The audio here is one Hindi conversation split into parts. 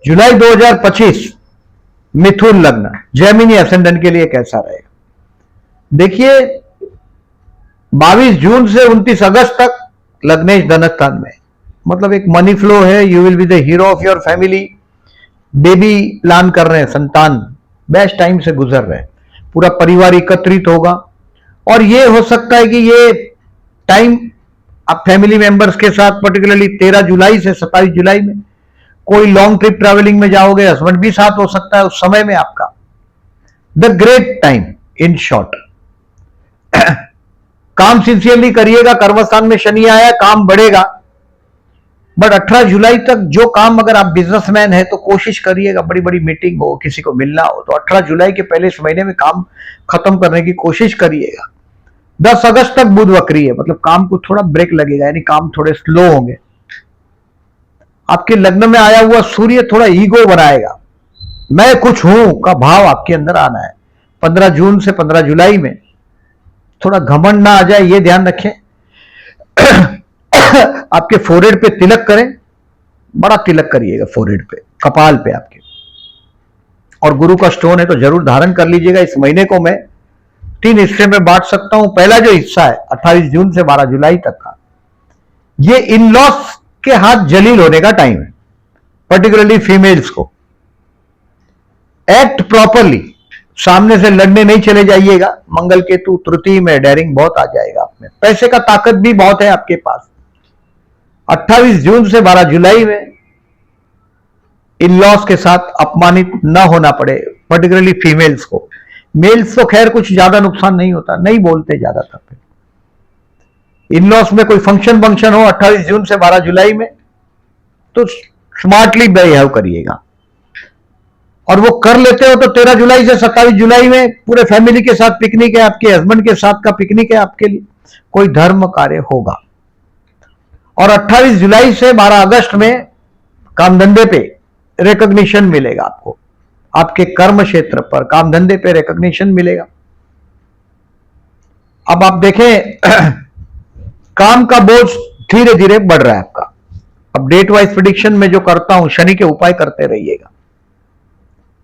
जुलाई 2025 मिथुन लग्न जेमिनी असेंडेंट के लिए कैसा रहेगा? देखिए 22 जून से 29 अगस्त तक लग्नेश धनस्थान में, मतलब एक मनी फ्लो है। You will be the hero of your family. Baby plan कर रहे हैं, संतान बेस्ट टाइम से गुजर रहे हैं, पूरा परिवार एकत्रित होगा। और ये हो सकता है कि ये टाइम आप फैमिली मेंबर्स के साथ पर्टिकुलरली 13 जुलाई से 27 जुलाई में कोई लॉन्ग ट्रिप ट्रैवलिंग में जाओगे, हस्बैंड भी साथ हो सकता है उस समय में आपका। The great time in short. काम सिंसियरली करिएगा, कर्मस्थान में शनि आया, काम बढ़ेगा। बट 18 जुलाई तक जो काम, अगर आप बिजनेसमैन है तो कोशिश करिएगा, बड़ी बड़ी मीटिंग हो, किसी को मिलना हो तो 18 जुलाई के पहले इस महीने में काम खत्म करने की कोशिश करिएगा। 10 अगस्त तक बुध वक्री है, मतलब काम को थोड़ा ब्रेक लगेगा, यानी काम थोड़े स्लो होंगे। आपके लग्न में आया हुआ सूर्य थोड़ा ईगो बनाएगा, मैं कुछ हूं का भाव आपके अंदर आना है। 15 जून से 15 जुलाई में थोड़ा घमंड ना आ जाए, ये ध्यान रखें। आपके फोरहेड पे तिलक करें, बड़ा तिलक करिएगा फोरहेड पे, कपाल पे आपके। और गुरु का स्टोन है तो जरूर धारण कर लीजिएगा। इस महीने को मैं 3 हिस्से में बांट सकता हूं। पहला जो हिस्सा है 28 जून से 12 जुलाई तक का, ये इन लॉस के हाथ जलील होने का टाइम है, पर्टिकुलरली फीमेल्स को। एक्ट प्रॉपरली, सामने से लड़ने नहीं चले जाइएगा। मंगल केतु तृतीय में, डेयरिंग बहुत आ जाएगा आप में, पैसे का ताकत भी बहुत है आपके पास। 28 जून से 12 जुलाई में इन लॉस के साथ अपमानित न होना पड़े, पर्टिकुलरली फीमेल्स को। मेल्स तो खैर कुछ ज्यादा नुकसान नहीं होता, नहीं बोलते ज्यादातर। इन लॉस में कोई फंक्शन हो 28 जून से 12 जुलाई में तो स्मार्टली बिहेव करिएगा। और वो कर लेते हो तो 13 जुलाई से 27 जुलाई में पूरे फैमिली के साथ पिकनिक है, आपके हस्बैंड के साथ का पिकनिक है आपके लिए, कोई धर्म कार्य होगा। और 28 जुलाई से 12 अगस्त में काम धंधे पे रिकॉग्निशन मिलेगा आपको, आपके कर्म क्षेत्र पर काम धंधे पे रिकॉग्निशन मिलेगा। अब आप देखें काम का बोझ धीरे धीरे बढ़ रहा है आपका। अब डेट वाइज प्रेडिक्शन में जो करता हूं, शनि के उपाय करते रहिएगा।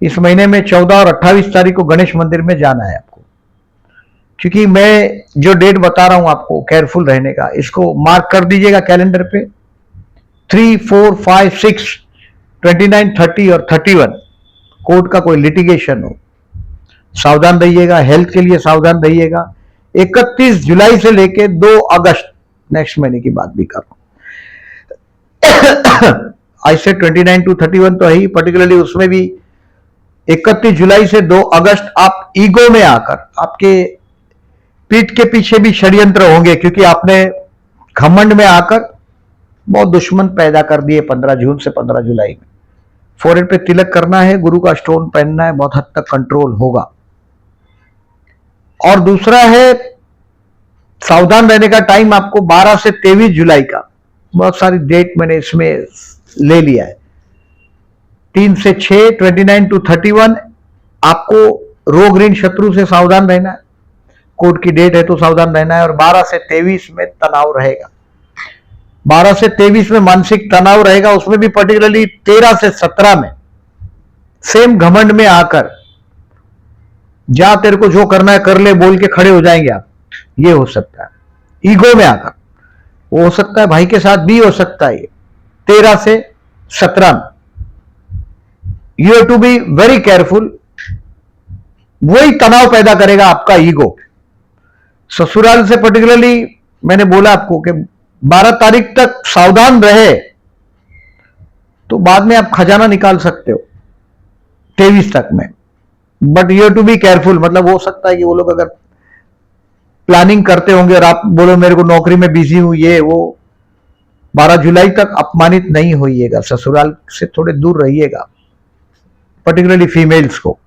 इस महीने में 14 और 28 तारीख को गणेश मंदिर में जाना है आपको, क्योंकि मैं जो डेट बता रहा हूं आपको केयरफुल रहने का, इसको मार्क कर दीजिएगा कैलेंडर पे। 3, 4, 5, 6, 29, 30 और 31 कोर्ट का कोई लिटिगेशन हो, सावधान रहिएगा। हेल्थ के लिए सावधान रहिएगा। 31 जुलाई से लेके 2 अगस्त नेक्स्ट महीने की बात भी कर रहा हूं। आज से 29 to 31 तो है ही, पर्टिकुलरली उसमें भी 31 जुलाई से 2 अगस्त आप ईगो में आकर, आपके पीठ के पीछे भी षड्यंत्र होंगे, क्योंकि आपने घमंड में आकर बहुत दुश्मन पैदा कर दिए। 15 जून से 15 जुलाई में फोरहेड पे तिलक करना है, गुरु का स्टोन पहनना है, बहुत हद तक कंट्रोल होगा। और दूसरा है सावधान रहने का टाइम आपको 12 से 23 जुलाई का, बहुत सारी डेट मैंने इसमें ले लिया है। 3 से 6, 29 to 31 आपको रोग ऋण शत्रु से सावधान रहना है, कोर्ट की डेट है तो सावधान रहना है। और 12 से 23 में तनाव रहेगा, 12 से 23 में मानसिक तनाव रहेगा। उसमें भी पर्टिकुलरली 13 से 17 में सेम घमंड में आकर, जा तेरे को जो करना है कर ले बोल के खड़े हो जाएंगे आप, ये हो सकता है। ईगो में आकर, वो हो सकता है भाई के साथ भी हो सकता है। 13 से 17 you have to be very careful. वही तनाव पैदा करेगा आपका ईगो। ससुराल से पर्टिकुलरली मैंने बोला आपको कि 12 तारीख तक सावधान रहे तो बाद में आप खजाना निकाल सकते हो 23 तक में। But you have to be careful, मतलब हो सकता है कि वो लोग अगर प्लानिंग करते होंगे और आप बोलो मेरे को नौकरी में बिजी हूं, ये वो, 12 जुलाई तक अपमानित नहीं होइएगा, ससुराल से थोड़े दूर रहिएगा, पर्टिकुलरली फीमेल्स को।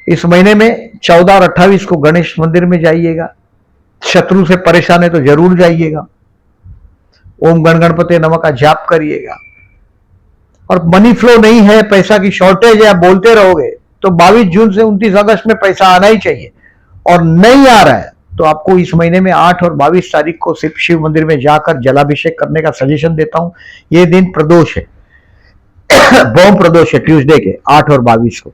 इस महीने में 14 और 28 को गणेश मंदिर में जाइएगा। शत्रु से परेशान है तो जरूर जाइएगा। ओम गण गणपति नमः का जाप करिएगा। और मनी फ्लो नहीं है, पैसा की शॉर्टेज है, आप बोलते रहोगे तो 22 जून से 29 अगस्त में पैसा आना ही चाहिए। और नहीं आ रहा है तो आपको इस महीने में 8 और 22 तारीख को सिर्फ शिव मंदिर में जाकर जलाभिषेक करने का सजेशन देता हूं। यह दिन प्रदोष है। भौम प्रदोष है ट्यूसडे के 8 और 22 को।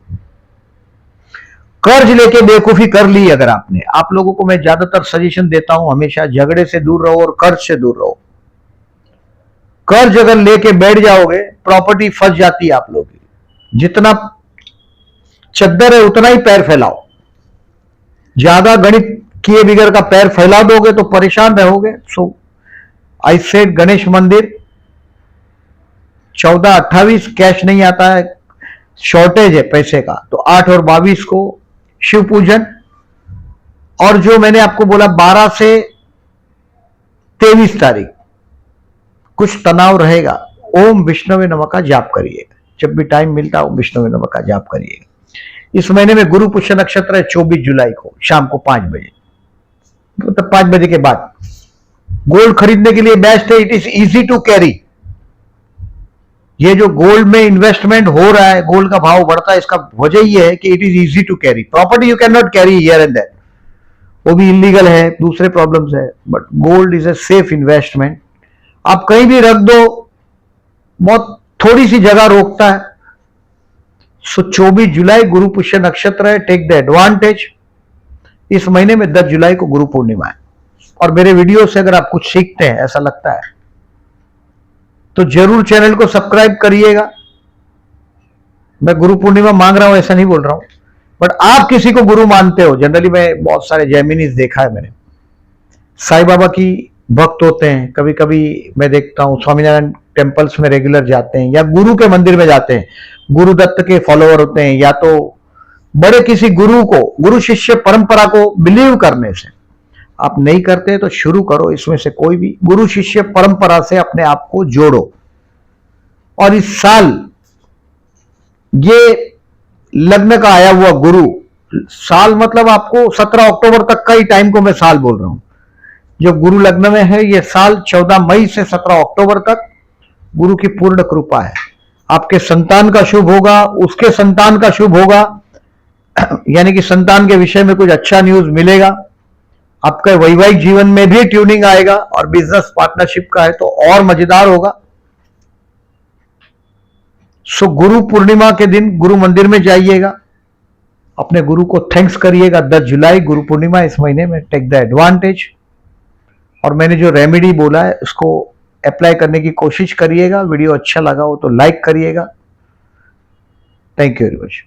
कर्ज लेके बेवकूफी कर ली अगर आपने, आप लोगों को मैं ज्यादातर सजेशन देता हूं हमेशा झगड़े से दूर रहो और कर्ज से दूर रहो। कर्ज अगर लेके बैठ जाओगे प्रॉपर्टी फंस जाती है आप लोगों की। जितना चद्दर है उतना ही पैर फैलाओ, ज्यादा गणित किए बिगड़ का पैर फैला दोगे तो परेशान रहोगे। सो आई सेड गणेश मंदिर 14-28 कैश नहीं आता है, शॉर्टेज है पैसे का, तो 8 और 22 को शिव पूजन। और जो मैंने आपको बोला 12 से 23 तारीख कुछ तनाव रहेगा, ओम विष्णवे नमः का जाप करिएगा, जब भी टाइम मिलता है ओम विष्णवे नमः का जाप करिएगा। इस महीने में गुरु पुष्य नक्षत्र है 24 जुलाई को शाम को 5 बजे, मतलब 5 बजे के बाद। गोल्ड खरीदने के लिए बेस्ट है, it is easy to carry. ये जो गोल्ड में इन्वेस्टमेंट हो रहा है, गोल्ड का भाव बढ़ता है, इसका वजह यह है कि it is easy to carry. Property you can not carry here and there, वो भी इलीगल है, दूसरे प्रॉब्लम्स है, but gold is a safe investment. आप कहीं भी रख दो, बहुत थोड़ी सी जगह रोकता है। सो 24 जुलाई गुरु पुष्य नक्षत्र है, टेक द एडवांटेज। इस महीने में 10 जुलाई को गुरु पूर्णिमा है, और मेरे वीडियो से अगर आप कुछ सीखते हैं ऐसा लगता है तो जरूर चैनल को सब्सक्राइब करिएगा। मैं गुरु पूर्णिमा मांग रहा हूं ऐसा नहीं बोल रहा हूं, बट आप किसी को गुरु मानते हो। जनरली मैं बहुत सारे जैमिनीज देखा है मैंने, साईं बाबा की भक्त होते हैं, कभी कभी मैं देखता हूं स्वामीनारायण टेम्पल्स में रेगुलर जाते हैं, या गुरु के मंदिर में जाते हैं, गुरुदत्त के फॉलोअर होते हैं, या तो बड़े किसी गुरु को, गुरु शिष्य परंपरा को बिलीव करने से। आप नहीं करते तो शुरू करो, इसमें से कोई भी गुरु शिष्य परंपरा से अपने आप को जोड़ो। और इस साल ये लग्न का आया हुआ गुरु साल, मतलब आपको 17 अक्टूबर तक का ही टाइम को मैं साल बोल रहा हूं। जो गुरु लग्न में है ये साल 14 मई से 17 अक्टूबर तक गुरु की पूर्ण कृपा है। आपके संतान का शुभ होगा, उसके संतान का शुभ होगा, यानी कि संतान के विषय में कुछ अच्छा न्यूज मिलेगा। आपके वैवाहिक जीवन में भी ट्यूनिंग आएगा, और बिजनेस पार्टनरशिप का है तो और मजेदार होगा। सो गुरु पूर्णिमा के दिन गुरु मंदिर में जाइएगा, अपने गुरु को थैंक्स करिएगा। 10 जुलाई गुरु पूर्णिमा इस महीने में, टेक द एडवांटेज। और मैंने जो रेमेडी बोला है उसको अप्लाई करने की कोशिश करिएगा। वीडियो अच्छा लगा हो तो लाइक करिएगा। Thank you very much.